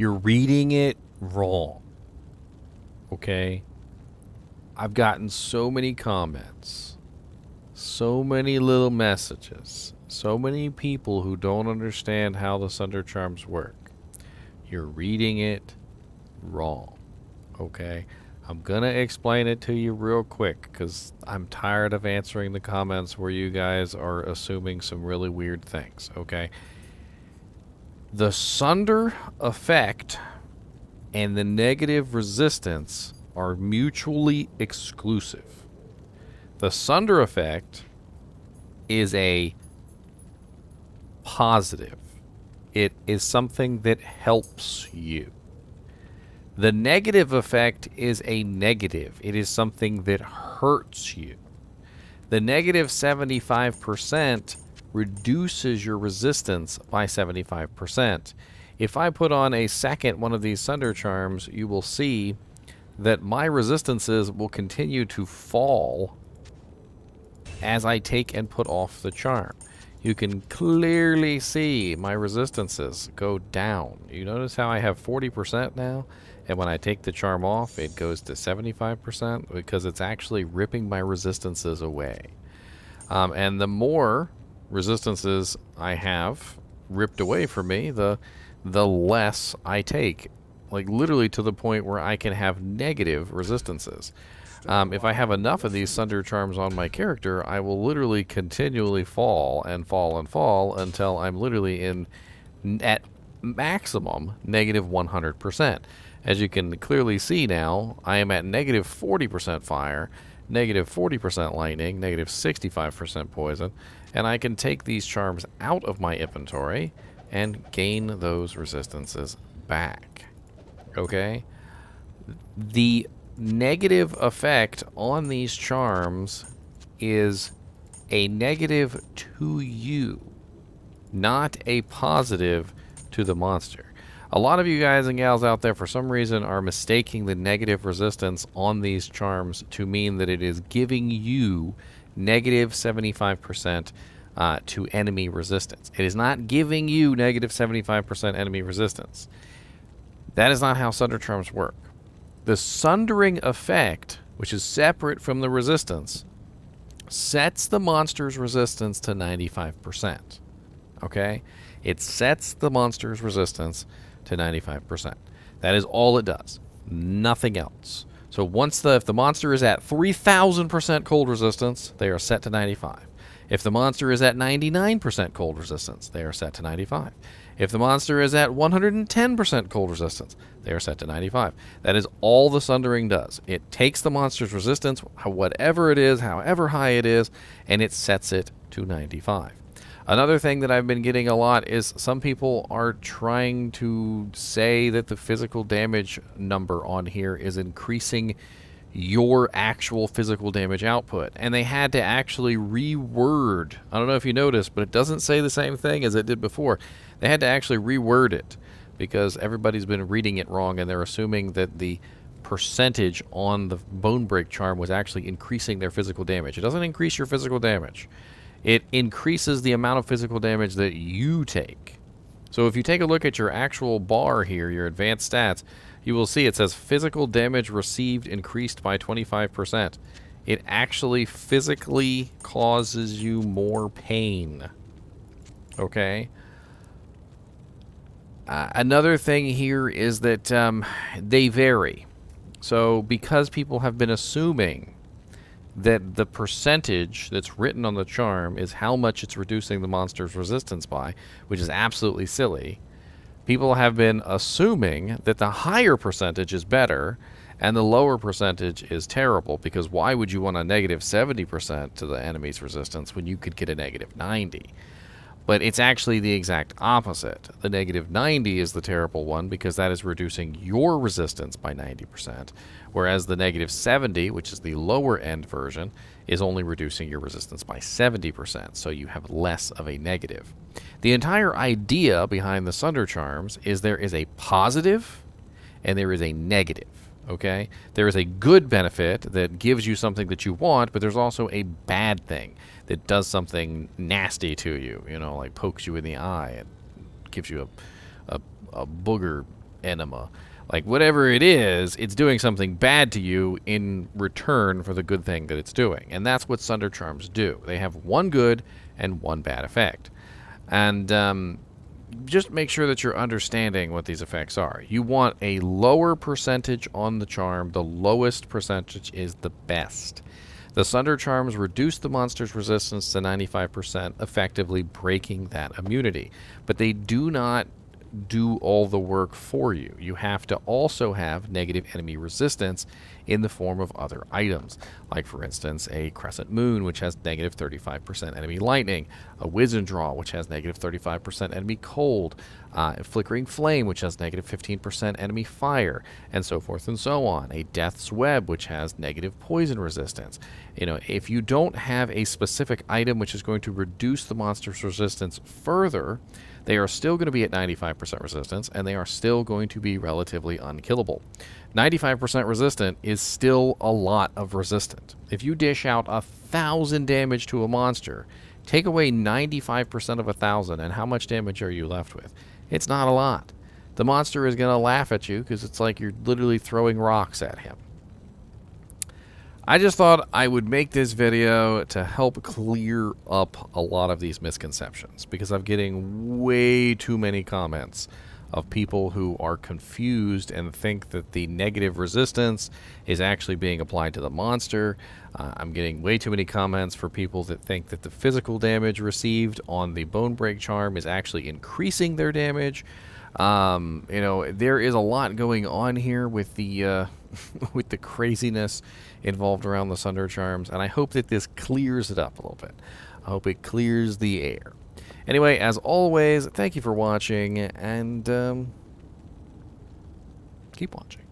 You're reading it wrong. Okay? I've gotten so many comments, so many little messages, so many people who don't understand how the Sunder charms work. You're reading it wrong. Okay? I'm gonna explain it to you real quick because I'm tired of answering the comments where you guys are assuming some really weird things. Okay? The Sunder effect and the negative resistance are mutually exclusive. The Sunder effect is a positive. It is something that helps you. The negative effect is a negative. It is something that hurts you. The negative 75% reduces your resistance by 75%. If I put on a second one of these Sunder charms, you will see that my resistances will continue to fall as I take and put off the charm. You can clearly see my resistances go down. You notice how I have 40% now? And when I take the charm off, it goes to 75% because it's actually ripping my resistances away. And the more resistances I have ripped away from me, the less I take. Like literally to the point where I can have negative resistances. If I have enough of these Sunder charms on my character, I will literally continually fall and fall and fall until I'm literally at maximum negative 100%. As you can clearly see now, I am at negative 40% fire, negative 40% lightning, negative 65% poison, and I can take these charms out of my inventory and gain those resistances back. Okay? The negative effect on these charms is a negative to you, not a positive to the monster. A lot of you guys and gals out there, for some reason, are mistaking the negative resistance on these charms to mean that it is giving you negative 75% to enemy resistance. It is not giving you negative 75% enemy resistance. That is not how Sunder charms work. The sundering effect, which is separate from the resistance, sets the monster's resistance to 95%. Okay? It sets the monster's resistance to 95%. That is all it does. Nothing else. So if the monster is at 3,000% cold resistance, they are set to 95. If the monster is at 99% cold resistance, they are set to 95. If the monster is at 110% cold resistance, they are set to 95. That is all the sundering does. It takes the monster's resistance, whatever it is, however high it is, and it sets it to 95. Another thing that I've been getting a lot is some people are trying to say that the physical damage number on here is increasing your actual physical damage output. And they had to actually reword. I don't know if you noticed, but it doesn't say the same thing as it did before. They had to actually reword it because everybody's been reading it wrong and they're assuming that the percentage on the bone break charm was actually increasing their physical damage. It doesn't increase your physical damage. It increases the amount of physical damage that you take. So if you take a look at your actual bar here, your advanced stats, you will see it says physical damage received increased by 25%. It actually physically causes you more pain. Okay? Another thing here is that they vary. So because people have been assuming that the percentage that's written on the charm is how much it's reducing the monster's resistance by, which is absolutely silly, people have been assuming that the higher percentage is better and the lower percentage is terrible, because why would you want a negative 70% to the enemy's resistance when you could get a negative 90? But it's actually the exact opposite. The negative 90 is the terrible one because that is reducing your resistance by 90%, whereas the negative 70, which is the lower end version, is only reducing your resistance by 70%, so you have less of a negative. The entire idea behind the Sunder charms is there is a positive and there is a negative. Okay? There is a good benefit that gives you something that you want, but there's also a bad thing that does something nasty to you, like pokes you in the eye and gives you a booger enema. Like, whatever it is, it's doing something bad to you in return for the good thing that it's doing. And that's what Sunder Charms do. They have one good and one bad effect. And just make sure that you're understanding what these effects are. You want a lower percentage on the charm. The lowest percentage is the best. The Sunder Charms reduce the monster's resistance to 95%, effectively breaking that immunity. But they do not do all the work for you. You have to also have negative enemy resistance in the form of other items, like for instance a Crescent Moon, which has negative 35% enemy lightning, a Wizened Draw, which has negative 35% enemy cold, a Flickering Flame, which has negative 15% enemy fire, and so forth and so on. A Death's Web, which has negative poison resistance. You know, if you don't have a specific item which is going to reduce the monster's resistance further, they are still going to be at 95% resistance, and they are still going to be relatively unkillable. 95% resistant is still a lot of resistant. If you dish out 1,000 damage to a monster, take away 95% of 1,000, and how much damage are you left with? It's not a lot. The monster is going to laugh at you because it's like you're literally throwing rocks at him. I just thought I would make this video to help clear up a lot of these misconceptions, because I'm getting way too many comments of people who are confused and think that the negative resistance is actually being applied to the monster. I'm getting way too many comments for people that think that the physical damage received on the Bone Break Charm is actually increasing their damage. You know, there is a lot going on here with the with the craziness involved around the Sunder Charms, and I hope that this clears it up a little bit. I hope it clears the air. Anyway, as always, thank you for watching, and keep watching.